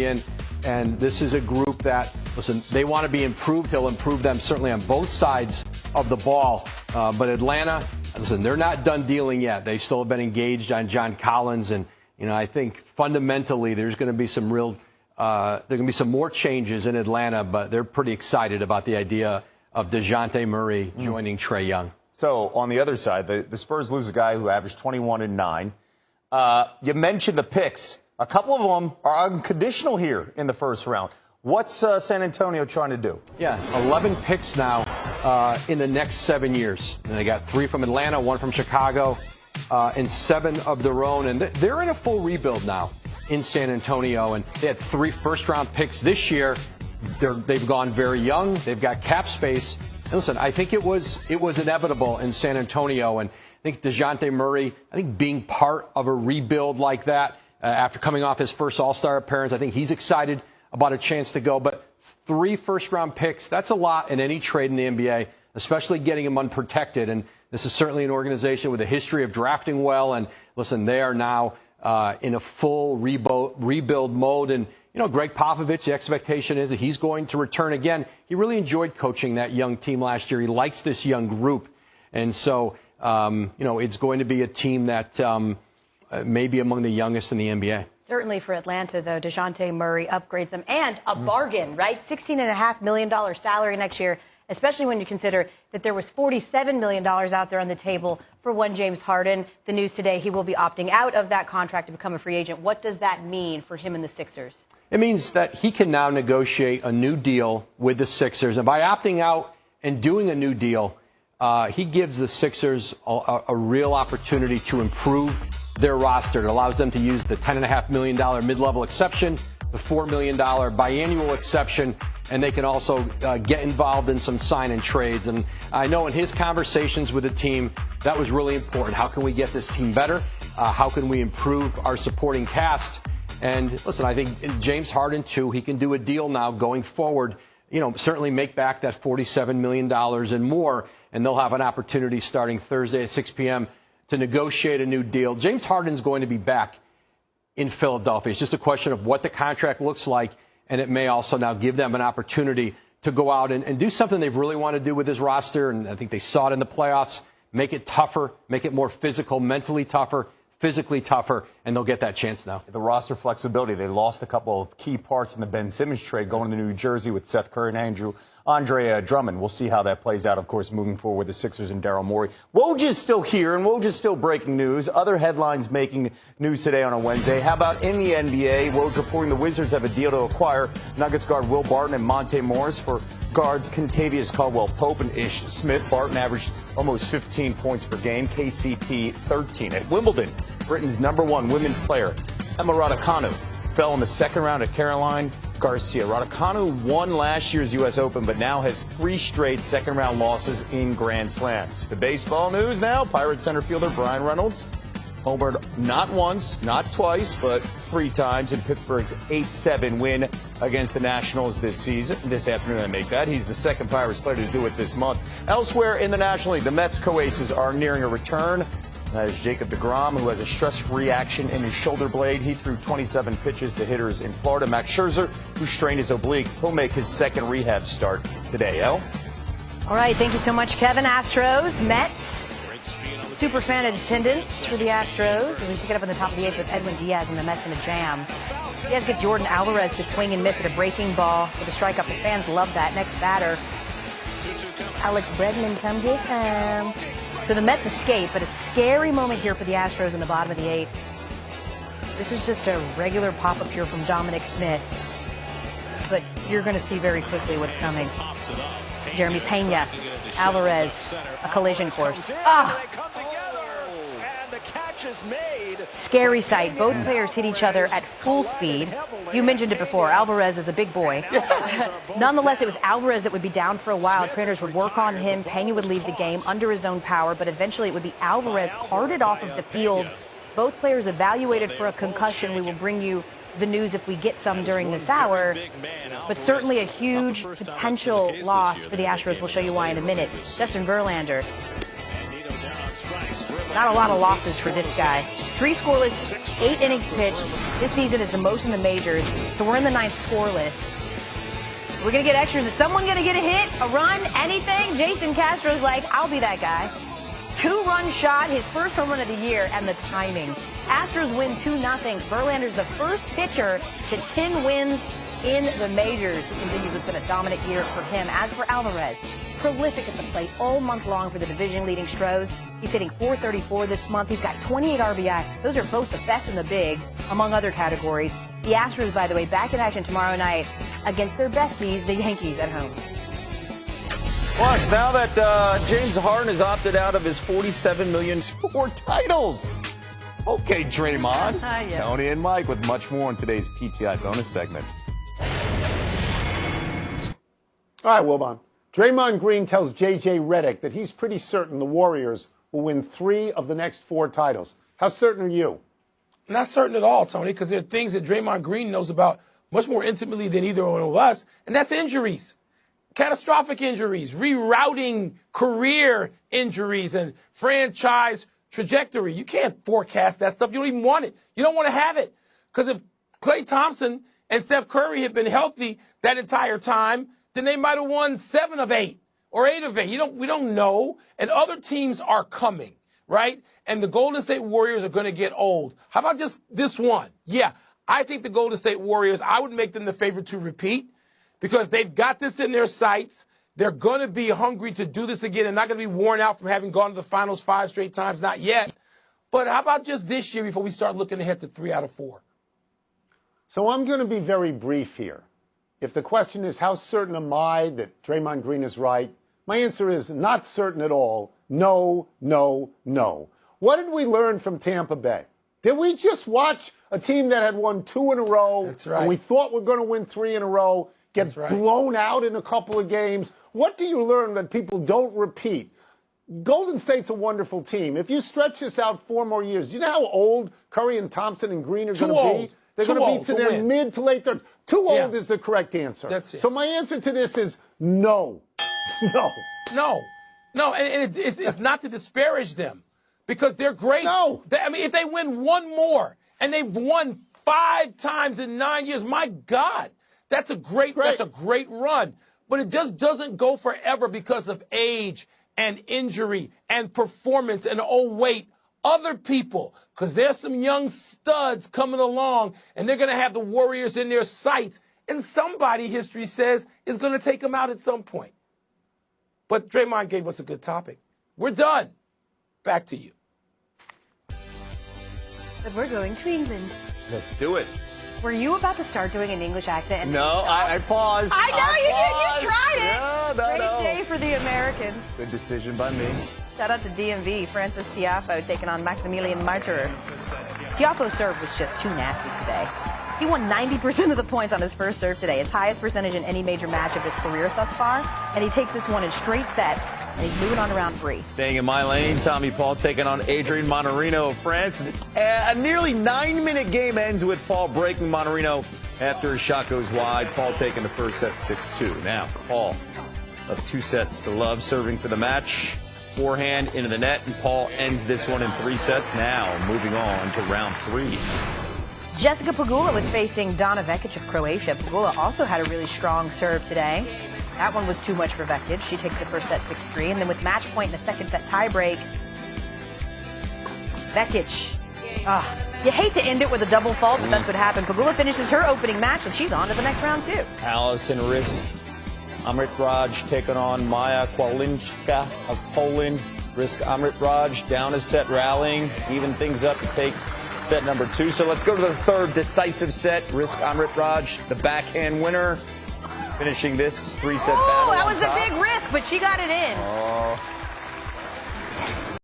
Murray in. And this is a group that, listen, they want to be improved. He'll improve them certainly on both sides of the ball. But Atlanta, listen, they're not done dealing yet. They still have been engaged on John Collins. And, I think fundamentally there's going to be some more changes in Atlanta, but they're pretty excited about the idea of Dejounte Murray joining Trae Young. So on the other side, the Spurs lose a guy who averaged 21 and 9. You mentioned the picks. A couple of them are unconditional here in the first round. What's San Antonio trying to do? Yeah, 11 picks now in the next 7 years. And they got 3 from Atlanta, 1 from Chicago, and 7 of their own. And they're in a full rebuild now in San Antonio. And they had 3 first-round picks this year. They've gone very young. They've got cap space. And listen, I think it was inevitable in San Antonio. And I think Dejounte Murray, being part of a rebuild like that, after coming off his first All-Star appearance, I think he's excited about a chance to go. But 3 first-round picks, that's a lot in any trade in the NBA, especially getting them unprotected. And this is certainly an organization with a history of drafting well. And listen, they are now in a full rebuild mode. And, Greg Popovich, the expectation is that he's going to return again. He really enjoyed coaching that young team last year. He likes this young group. And so, it's going to be a team that maybe among the youngest in the NBA. Certainly for Atlanta, though, Dejounte Murray upgrades them, and a bargain, right? $16.5 million salary next year, especially when you consider that there was $47 million out there on the table for one James Harden. The news today, he will be opting out of that contract to become a free agent. What does that mean for him and the Sixers? It means that he can now negotiate a new deal with the Sixers. And by opting out and doing a new deal, he gives the Sixers a real opportunity to improve their roster. It allows them to use the $10.5 million mid-level exception, the $4 million biannual exception, and they can also get involved in some sign-and trades. And I know in his conversations with the team, that was really important. How can we get this team better? How can we improve our supporting cast? And listen, I think James Harden, too, he can do a deal now going forward, certainly make back that $47 million and more, and they'll have an opportunity starting Thursday at 6 p.m. to negotiate a new deal. James Harden's going to be back in Philadelphia. It's just a question of what the contract looks like, and it may also now give them an opportunity to go out and do something they really want to do with his roster, and I think they saw it in the playoffs, make it tougher, make it more physical, mentally tougher, physically tougher, and they'll get that chance now. The roster flexibility, they lost a couple of key parts in the Ben Simmons trade going to New Jersey with Seth Curry and Andre Drummond. We'll see how that plays out, of course, moving forward with the Sixers and Daryl Morey. Woj is still here, and Woj is still breaking news. Other headlines making news today on a Wednesday. How about in the NBA? Woj reporting the Wizards have a deal to acquire Nuggets guard Will Barton and Monte Morris for guards Kentavious Caldwell-Pope and Ish Smith. Barton averaged almost 15 points per game. KCP 13. At Wimbledon, Britain's #1 women's player, Emma Raducanu, fell in the second round at Caroline Garcia. Raducanu won last year's U.S. Open, but now has 3 straight second-round losses in Grand Slams. The baseball news now, Pirates center fielder Brian Reynolds homered not once, not twice, but 3 times in Pittsburgh's 8-7 win against the Nationals this afternoon. I make that. He's the second Pirates player to do it this month. Elsewhere in the National League, the Mets co-aces are nearing a return. That is Jacob deGrom, who has a stress reaction in his shoulder blade. He threw 27 pitches to hitters in Florida. Max Scherzer, who strained his oblique, he'll make his second rehab start today. El? All right, thank you so much, Kevin. Astros, Mets. Super fan attendance for the Astros. We pick it up in the top of the 8th with Edwin Diaz and the Mets in a jam. Diaz gets Jordan Alvarez to swing and miss at a breaking ball with a strikeout. The fans love that. Next batter, Alex Bregman, come get him. So the Mets escape, but a scary moment here for the Astros in the bottom of the 8th. This is just a regular pop-up here from Dominic Smith. But you're going to see very quickly what's coming. Jeremy Pena, Alvarez, a collision course. Scary sight. Both players hit each other at full speed. You mentioned it before. Alvarez is a big boy. Yes. Nonetheless, it was Alvarez that would be down for a while. Trainers would work on him. Pena would leave the game under his own power, but eventually it would be Alvarez carted off of the field. Both players evaluated for a concussion. We will bring you the news if we get some during this hour, but certainly a huge potential loss for the Astros. We'll show you why in a minute. Justin Verlander. Not a lot of losses for this guy. 3 scoreless, 8 innings pitched. This season is the most in the majors, so we're in the 9th scoreless. We're going to get extras. Is someone going to get a hit, a run, anything? Jason Castro's like, I'll be that guy. 2-run shot, his first home run of the year, and the timing. Astros win 2-0. Verlander's the first pitcher to 10 wins in the majors. He continues. It's been a dominant year for him. As for Alvarez, prolific at the plate all month long for the division-leading Stros. He's hitting .434 this month. He's got 28 RBI. Those are both the best in the bigs, among other categories. The Astros, by the way, back in action tomorrow night against their besties, the Yankees, at home. Plus, now that James Harden has opted out of his $47 million for titles. Okay, Draymond. Yeah. Tony and Mike with much more in today's PTI bonus segment. All right, Wilbon. Draymond Green tells J.J. Redick that he's pretty certain the Warriors will win 3 of the next 4 titles. How certain are you? Not certain at all, Tony, because there are things that Draymond Green knows about much more intimately than either one of us, and that's injuries. Catastrophic injuries, rerouting career injuries, and franchise trajectory. You can't forecast that stuff. You don't even want it. You don't want to have it. Because if Klay Thompson and Steph Curry had been healthy that entire time, then they might have won 7 of 8 or 8 of 8. We don't know. And other teams are coming, right? And the Golden State Warriors are going to get old. How about just this one? Yeah, I think the Golden State Warriors, I would make them the favorite to repeat because they've got this in their sights. They're going to be hungry to do this again. They're not going to be worn out from having gone to the finals 5 straight times. Not yet. But how about just this year before we start looking ahead to 3 out of 4? So I'm going to be very brief here. If the question is how certain am I that Draymond Green is right, my answer is not certain at all. No, no, no. What did we learn from Tampa Bay? Did we just watch a team that had won 2 in a row, That's right. and we thought we're going to win 3 in a row, get That's right. blown out in a couple of games? What do you learn that people don't repeat? Golden State's a wonderful team. If you stretch this out 4 more years, do you know how old Curry and Thompson and Green are going to be? They're going to be to their mid to late 30s. Too old is the correct answer. That's it. So my answer to this is no. No, and it's not to disparage them because they're great. No. I mean, if they win 1 more and they've won 5 times in 9 years, my God, that's a great run. But it just doesn't go forever because of age and injury and performance and, oh, wait, other people, because there's some young studs coming along, and they're going to have the Warriors in their sights, and somebody, history says, is going to take them out at some point. But Draymond gave us a good topic. We're done. Back to you. But we're going to England. Let's do it. Were you about to start doing an English accent? No, I paused. I know you did. You tried it. No. Great day for the Americans. Good decision by me. Shout out to DMV. Francis Tiafoe taking on Maximilian Martyr. Tiafoe's serve was just too nasty today. He won 90% of the points on his first serve today, his highest percentage in any major match of his career thus far. And he takes this one in straight sets, and he's moving on to round 3. Staying in my lane, Tommy Paul taking on Adrien Monterino of France. A nearly 9-minute game ends with Paul breaking Monterino after a shot goes wide. Paul taking the first set 6-2. Now, Paul of 2 sets to love, serving for the match. Forehand into the net, and Paul ends this one in 3 sets. Now, moving on to round 3. Jessica Pegula was facing Donna Vekic of Croatia. Pegula also had a really strong serve today. That one was too much for Vekic. She takes the first set 6-3. And then with match point in the second set tiebreak, Vekic, you hate to end it with a double fault, but that's what happened. Pegula finishes her opening match, and she's on to the next round, too. Allison Risk, Amrit Raj taking on Maya Kwalinska of Poland. Risk Amrit Raj down a set, rallying, even things up to take set number 2. So let's go to the third decisive set. Risk Amrit Raj, the backhand winner, finishing this 3-set battle. Oh, that was a big risk, but she got it in.